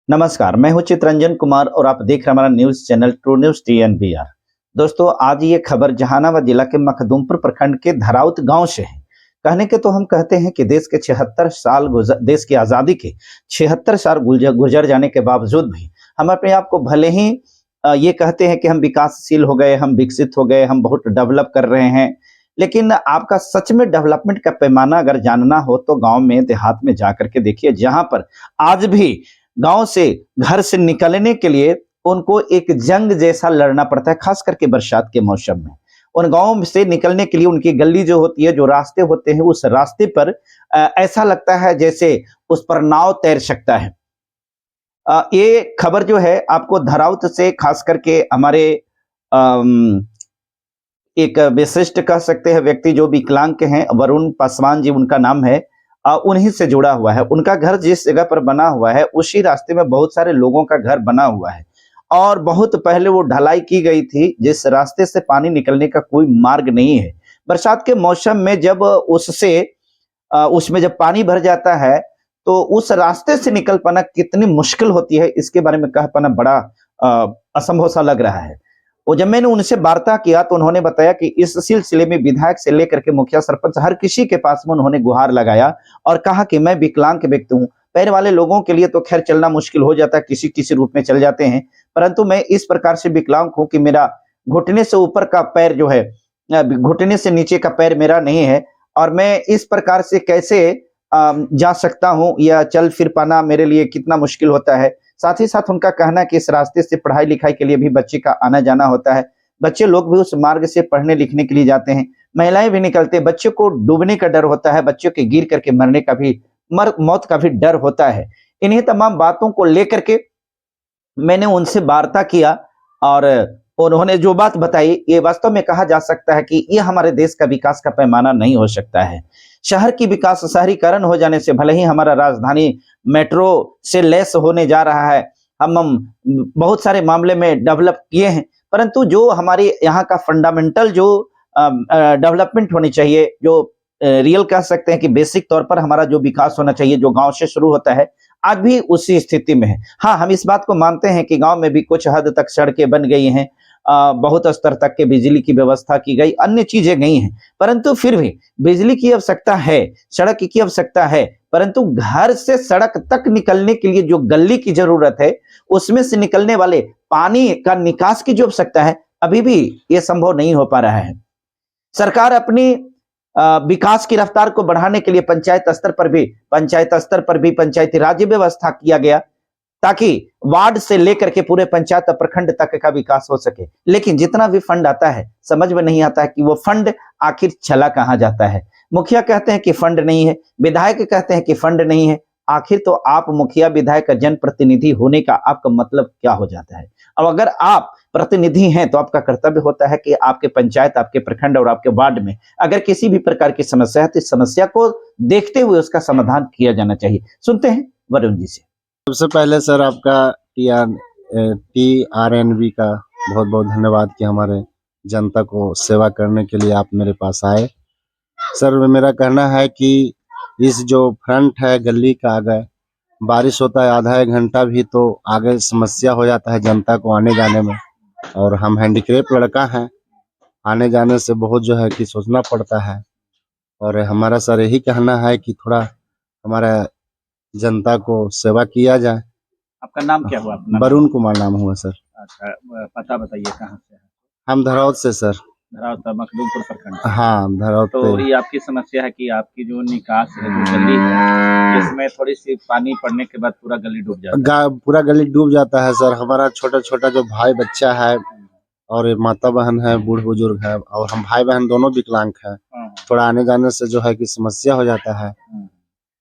नमस्कार, मैं हूं चित्रंजन कुमार और आप देख रहे हैं हमारा news channel true news TNBR। दोस्तों, आज ये खबर जहानाबाद जिला के मखदूमपुर प्रखंड के धराउत गांव से है। कहने के तो हम कहते हैं कि देश के 76 साल देश की आज़ादी के 76 साल गुजर जाने के बावजूद भी हम अपने आप को भले ही ये कहते हैं कि हम विकासशील हो गए, हम विकसित हो गए, हम बहुत डेवलप कर रहे हैं, लेकिन आपका सच में डेवलपमेंट का पैमाना अगर जानना हो तो गांव में, देहात में जाकर के देखिए, जहां पर आज भी गांव से, घर से निकलने के लिए उनको एक जंग जैसा लड़ना पड़ता है, खास करके बरसात के मौसम में। उन गांव से निकलने के लिए उनकी गली जो होती है, जो रास्ते होते हैं, उस रास्ते पर ऐसा लगता है जैसे उस पर नाव तैर सकता है। ये खबर जो है आपको धराउत से, खास करके हमारे एक विशिष्ट कह सकते हैं व्यक्ति जो विकलांग के हैं, वरुण पासवान जी उनका नाम है, उन्हीं से जुड़ा हुआ है। उनका घर जिस जगह पर बना हुआ है उसी रास्ते में बहुत सारे लोगों का घर बना हुआ है और बहुत पहले वो ढलाई की गई थी, जिस रास्ते से पानी निकलने का कोई मार्ग नहीं है। बरसात के मौसम में जब उसमें जब पानी भर जाता है तो उस रास्ते से निकल पाना कितनी मुश्किल होती है, इसके बारे में कह पाना बड़ा असंभव सा लग रहा है। और जब मैंने उनसे वार्ता किया तो उन्होंने बताया कि इस सिलसिले में विधायक से लेकर के मुखिया, सरपंच, हर किसी के पास में उन्होंने गुहार लगाया और कहा कि मैं विकलांग व्यक्ति हूं। पैर वाले लोगों के लिए तो खैर चलना मुश्किल हो जाता है, किसी किसी रूप में चल जाते हैं, परंतु मैं इस प्रकार से विकलांग हूं कि मेरा घुटने से ऊपर का पैर जो है, घुटने से नीचे का पैर मेरा नहीं है और मैं इस प्रकार से कैसे जा सकता हूं या चल फिर पाना मेरे लिए कितना मुश्किल होता है। साथ ही साथ उनका कहना है कि इस रास्ते से पढ़ाई लिखाई के लिए भी बच्चे का आना जाना होता है। बच्चे लोग भी उस मार्ग से पढ़ने लिखने के लिए जाते हैं, महिलाएं भी निकलते हैं। बच्चों को डूबने का डर होता है, बच्चों के गिर करके मरने का भी, मौत का भी डर होता है। इन्हीं तमाम बातों को लेकर के मैंने उनसे वार्ता किया और उन्होंने जो बात बताई, ये वास्तव में कहा जा सकता है कि ये हमारे देश का विकास का पैमाना नहीं हो सकता है। शहर की विकास, शहरीकरण हो जाने से भले ही हमारा राजधानी मेट्रो से लैस होने जा रहा है, हम बहुत सारे मामले में डेवलप किए हैं, परंतु जो हमारे यहाँ का फंडामेंटल जो डेवलपमेंट होनी चाहिए, जो रियल कह सकते हैं कि बेसिक तौर पर हमारा जो विकास होना चाहिए, जो गांव से शुरू होता है, आज भी उसी स्थिति में है। हाँ, हम इस बात को मानते हैं कि गांव में भी कुछ हद तक सड़कें बन गई हैं, बहुत स्तर तक के बिजली की व्यवस्था की गई, अन्य चीजें गई हैं, परंतु फिर भी बिजली की आवश्यकता है, सड़क की आवश्यकता है, परंतु घर से सड़क तक निकलने के लिए जो गली की जरूरत है, उसमें से निकलने वाले पानी का निकास की जो आवश्यकता है, अभी भी ये संभव नहीं हो पा रहा है। सरकार अपनी विकास की रफ्तार को बढ़ाने के लिए पंचायत स्तर पर भी पंचायती राज व्यवस्था किया गया, ताकि वार्ड से लेकर के पूरे पंचायत और प्रखंड तक का विकास हो सके। लेकिन जितना भी फंड आता है, समझ में नहीं आता है कि वो फंड आखिर चला कहां जाता है। मुखिया कहते हैं कि फंड नहीं है, विधायक कहते हैं कि फंड नहीं है। आखिर तो आप मुखिया, विधायक का जनप्रतिनिधि होने का आपका मतलब क्या हो जाता है? अब अगर आप प्रतिनिधि हैं तो आपका कर्तव्य होता है कि आपके पंचायत, आपके प्रखंड और आपके वार्ड में अगर किसी भी प्रकार की समस्या है तो इस समस्या को देखते हुए उसका समाधान किया जाना चाहिए। सुनते हैं वरुण जी से। सबसे पहले सर आपका TRNB का बहुत बहुत धन्यवाद कि हमारे जनता को सेवा करने के लिए आप मेरे पास आए। सर, मेरा कहना है कि इस जो फ्रंट है गली का, आगे बारिश होता है आधा एक घंटा भी तो आगे समस्या हो जाता है जनता को आने जाने में, और हम हैंडीक्रेप लड़का हैं, आने जाने से बहुत जो है कि सोचना पड़ता है। और हमारा सर यही कहना है कि थोड़ा हमारा जनता को सेवा किया जाए। आपका नाम क्या हुआ? अपना वरुण कुमार नाम हुआ सर। अच्छा, पता बताइए कहाँ से है? हम धरौत से सर। धरावत, मखदूमपुर प्रखंड से। हाँ, धरौत तो पे। ये आपकी समस्या है कि आपकी जो निकास है, जो गली है, इसमें थोड़ी सी पानी पड़ने के बाद पूरा गली डूब जाता है। पूरा गली डूब जाता है सर। हमारा छोटा छोटा जो भाई बच्चा है और माता बहन है, बूढ़ बुजुर्ग है, और हम भाई बहन दोनों विकलांग हैं। थोड़ा आने जाने से जो है कि समस्या हो जाता है।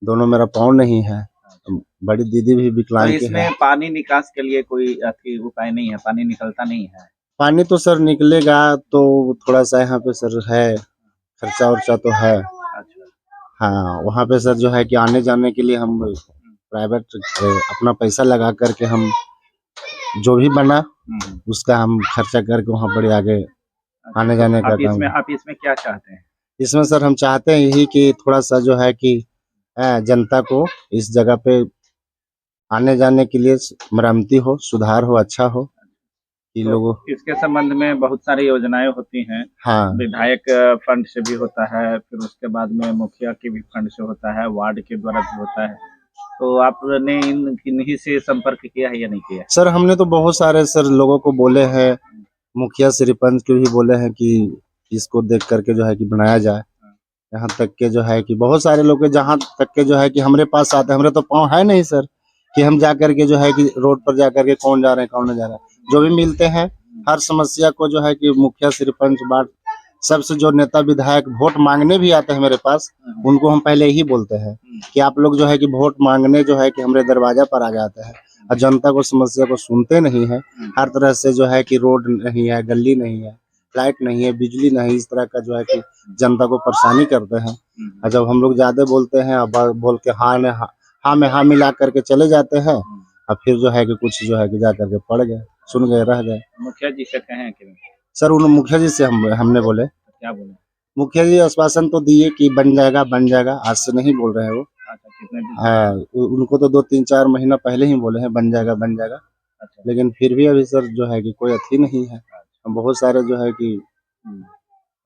दोनों मेरा पाँव नहीं है, बड़ी दीदी भी तो विकलांग की इसमें है। पानी निकास के लिए कोई उपाय नहीं है? पानी निकलता नहीं है? पानी तो सर निकलेगा, तो थोड़ा सा यहाँ पे सर है, खर्चा वर्चा तो है। अच्छा। हाँ, वहाँ पे सर जो है कि आने जाने के लिए हम प्राइवेट अपना पैसा लगा करके हम जो भी बना उसका हम खर्चा करके वहाँ पर आगे आने जाने का काम। आप इसमें क्या चाहते हैं? इसमें सर हम चाहते हैं यही कि थोड़ा सा जो है कि जनता को इस जगह पे आने जाने के लिए मरम्मती हो, सुधार हो, अच्छा हो कि तो लोगों। इसके संबंध में बहुत सारी योजनाएं होती हैं, हाँ विधायक फंड से भी होता है, फिर उसके बाद में मुखिया के भी फंड से होता है, वार्ड के द्वारा भी होता है। तो आपने इन्हीं से संपर्क किया है या नहीं किया? सर, हमने तो बहुत सारे सर लोगों को बोले हैं, मुखिया सरपंच को भी बोले हैं कि इसको देख करके जो है कि बनाया जाए। यहाँ तक के जो है कि बहुत सारे लोग के, जहाँ तक के जो है कि हमारे पास आते हैं, हमारे तो पाँव है नहीं सर कि हम जा करके जो है कि रोड पर जा करके कौन जा रहे हैं कौन नहीं जा रहा है। जो भी मिलते हैं हर समस्या को जो है कि मुखिया सरपंच वार्ड सबसे जो नेता विधायक वोट मांगने भी आते हैं मेरे पास, उनको हम पहले ही बोलते हैं कि आप लोग जो है कि वोट मांगने जो है कि हमारे दरवाजा पर आ जाते हैं और जनता को समस्या को सुनते नहीं है। हर तरह से जो है कि रोड नहीं है, गली नहीं है, लाइट नहीं है, बिजली नहीं, इस तरह का जो है कि जनता को परेशानी करते हैं। और जब हम लोग ज्यादा बोलते हैं और बोल के हाँ में हाँ मिला करके चले जाते हैं और फिर जो है कि कुछ जो है कि जा करके पड़ गए, सुन गए, रह गए। मुखिया जी से कहें कि नहीं? सर उन मुखिया जी से हमने बोले, क्या बोले? मुखिया जी आश्वासन तो दिए कि बन जाएगा, आज से नहीं बोल रहे हैं वो। अच्छा, कितने दिन? हाँ, उनको तो 2-3-4 महीना पहले ही बोले हैं बन जाएगा। अच्छा। लेकिन फिर भी अभी सर जो है कि कोई अथी नहीं है। हम बहुत सारे जो है कि हम्म,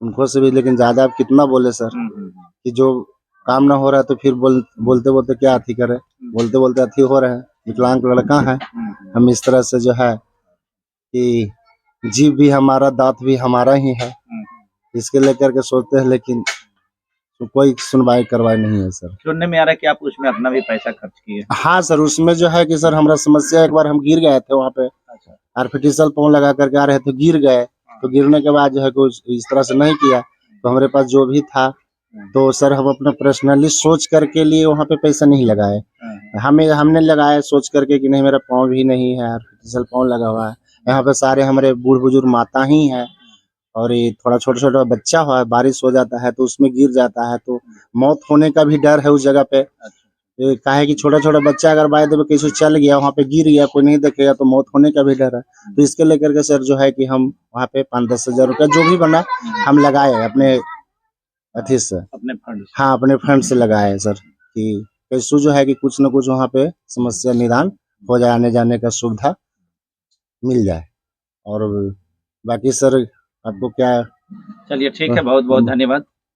उनको से भी, लेकिन ज्यादा अब कितना बोले सर कि जो काम ना हो रहा है तो फिर बोलते बोलते क्या अथी करे, बोलते बोलते अथी हो रहे हैं। विकलांग लड़का है, हम इस तरह से जो है कि जीव भी हमारा, दांत भी हमारा ही है, इसके लेकर के सोचते हैं, लेकिन तो कोई सुनवाई करवाई नहीं है सर। सुनने में आ रहा है कि आप उसमें अपना भी पैसा खर्च किए। हाँ सर, उसमें जो है कि सर हमारा समस्या, एक बार हम गिर गए थे वहाँ पे, अच्छा। आर्टिफिशियल पाँव लगा करके आ रहे थे, गिर गए। तो गिरने के बाद जो है कुछ इस तरह से नहीं किया, तो हमारे पास जो भी था तो सर हम अपना पर्सनली सोच करके लिए वहाँ पे पैसा नहीं लगाए। हमने लगाया सोच करके कि नहीं मेरा पाँव भी नहीं है, आर्टिफिशियल पाँव लगा हुआ है। यहाँ पे सारे हमारे बूढ़ बुजुर्ग माता ही है और ये थोड़ा छोटा छोटा बच्चा हुआ है, बारिश हो जाता है तो उसमें गिर जाता है तो मौत होने का भी डर है उस जगह पे। ये काहे कि छोटा छोटा बच्चा अगर बाय द वे कहीं चल गया, वहाँ पे गिर गया, कोई नहीं देखेगा तो मौत होने का भी डर है। तो इसके लेकर के सर जो है कि हम वहाँ पे 5-10 हजार रुपया जो भी बना हम लगाए अपने अथी से, अपने फंड से। हाँ अपने फंड से लगाए सर कि कैसू जो है कि कुछ न कुछ वहाँ पे समस्या निदान हो जाए, आने जाने का सुविधा मिल जाए। और बाकी सर आपको क्या, चलिए ठीक है, बहुत बहुत धन्यवाद।